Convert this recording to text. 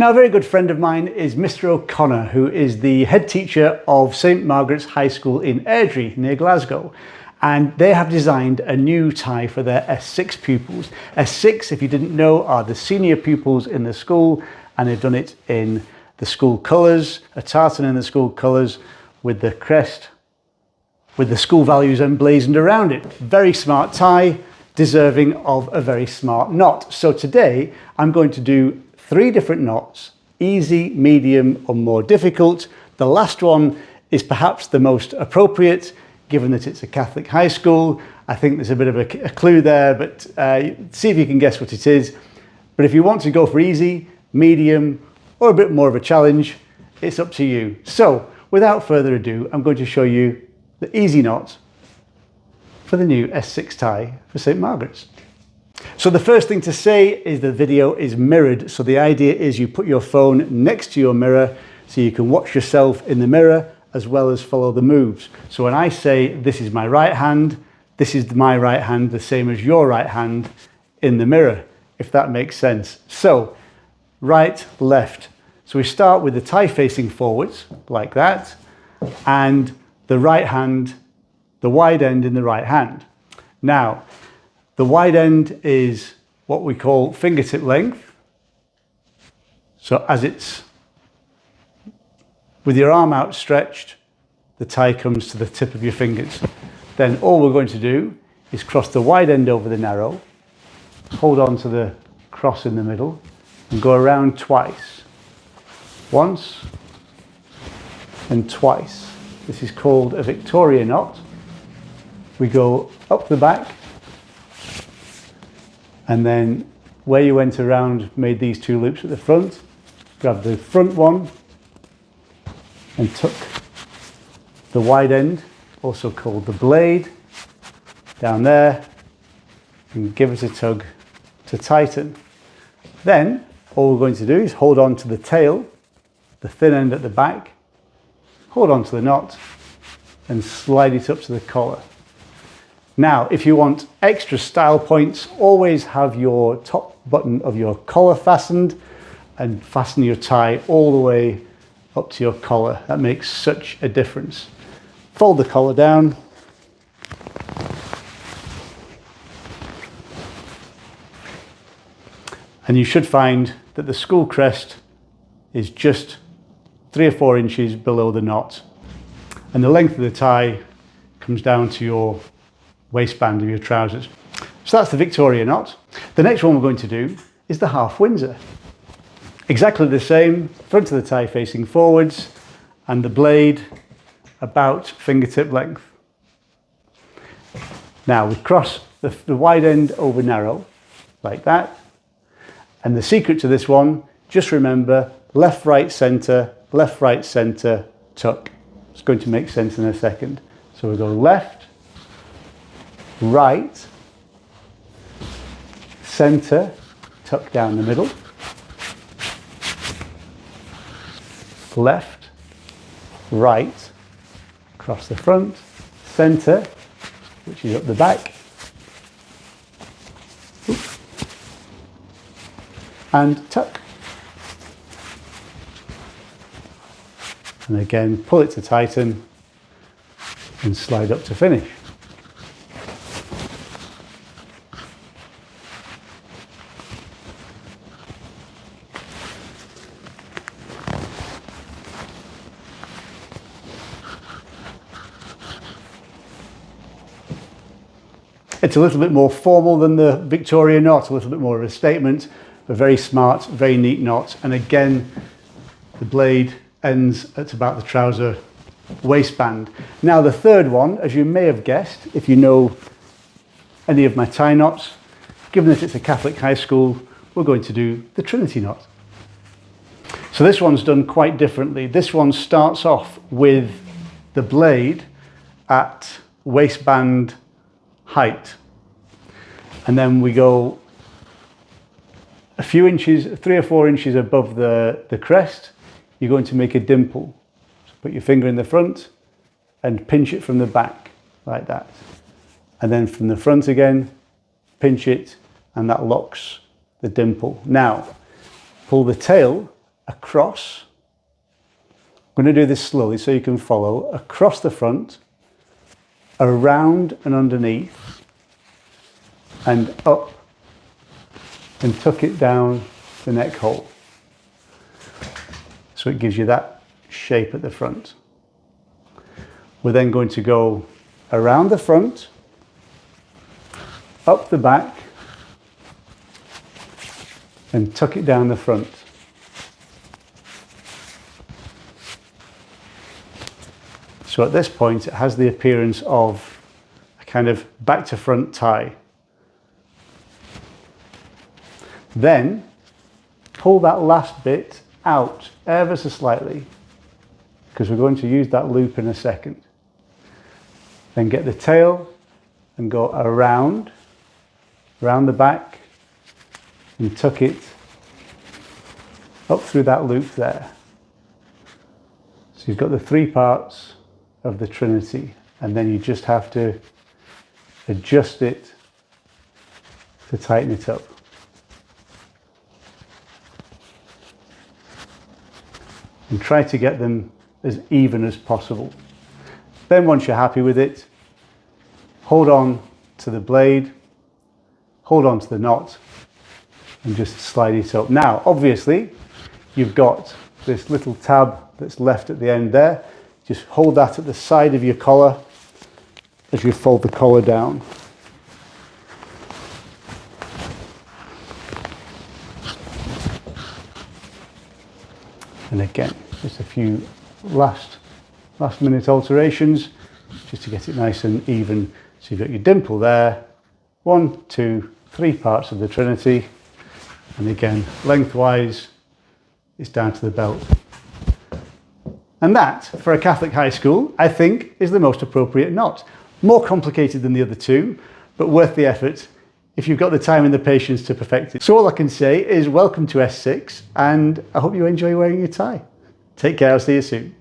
Now, a very good friend of mine is Mr. O'Connor, who is the head teacher of St. Margaret's High School in Airdrie, near Glasgow. And they have designed a new tie for their S6 pupils. S6, if you didn't know, are the senior pupils in the school, and they've done it in the school colours, a tartan in the school colours with the crest, with the school values emblazoned around it. Very smart tie, deserving of a very smart knot. So today I'm going to do 3 different knots, easy, medium, or more difficult. The last one is perhaps the most appropriate, given that it's a Catholic high school. I think there's a bit of a clue there, but see if you can guess what it is. But if you want to go for easy, medium, or a bit more of a challenge, it's up to you. So without further ado, I'm going to show you the easy knot for the new S6 tie for St. Margaret's. So the first thing to say is the video is mirrored. So the idea is you put your phone next to your mirror so you can watch yourself in the mirror as well as follow the moves. So when I say this is my right hand, this is my right hand, the same as your right hand in the mirror, if that makes sense. So right, left. So we start with the tie facing forwards like that, and the right hand, the wide end in the right hand. Now, the wide end is what we call fingertip length. So as it's with your arm outstretched, the tie comes to the tip of your fingers. Then all we're going to do is cross the wide end over the narrow, hold on to the cross in the middle, and go around twice. Once and twice. This is called a Victoria knot. We go up the back, and then where you went around, made these 2 loops at the front, grab the front one and tuck the wide end, also called the blade, down there, and give it a tug to tighten. Then all we're going to do is hold on to the tail, the thin end at the back, hold on to the knot and slide it up to the collar. Now, if you want extra style points, always have your top button of your collar fastened and fasten your tie all the way up to your collar. That makes such a difference. Fold the collar down. And you should find that the school crest is just 3 or 4 inches below the knot. And the length of the tie comes down to your waistband of your trousers. So that's the Victoria knot. The next one we're going to do is the half Windsor. Exactly the same, front of the tie facing forwards and the blade about fingertip length. Now we cross the wide end over narrow like that. And the secret to this one, just remember left, right, center, tuck. It's going to make sense in a second. So we go left, right, center, tuck down the middle, left, right, across the front, center, which is up the back, and tuck. And again, pull it to tighten and slide up to finish. It's a little bit more formal than the Victoria knot, a little bit more of a statement, a very smart, very neat knot. And again, the blade ends at about the trouser waistband. Now the third one, as you may have guessed, if you know any of my tie knots, given that it's a Catholic high school, we're going to do the Trinity knot. So this one's done quite differently. This one starts off with the blade at waistband height, and then we go a few inches, 3 or 4 inches above the crest. You're going to make a dimple. So put your finger in the front and pinch it from the back like that, and then from the front again, pinch it, and that locks the dimple. Now pull the tail across. I'm going to do this slowly so you can follow. Across the front, around and underneath, and up, and tuck it down the neck hole. So it gives you that shape at the front. We're then going to go around the front, up the back, and tuck it down the front. So at this point, it has the appearance of a kind of back to front tie. Then pull that last bit out ever so slightly, because we're going to use that loop in a second. Then get the tail and go around the back and tuck it up through that loop there. So you've got the three parts of the Trinity, and then you just have to adjust it to tighten it up. And try to get them as even as possible. Then once you're happy with it, hold on to the blade, hold on to the knot, and just slide it up. Now, obviously, you've got this little tab that's left at the end there. Just hold that at the side of your collar as you fold the collar down. And again, just a few last minute alterations just to get it nice and even. So you've got your dimple there, 1, 2, 3 parts of the Trinity, and again, lengthwise, it's down to the belt. And that, for a Catholic high school, I think is the most appropriate knot. More complicated than the other two, but worth the effort if you've got the time and the patience to perfect it. So all I can say is welcome to S6, and I hope you enjoy wearing your tie. Take care, I'll see you soon.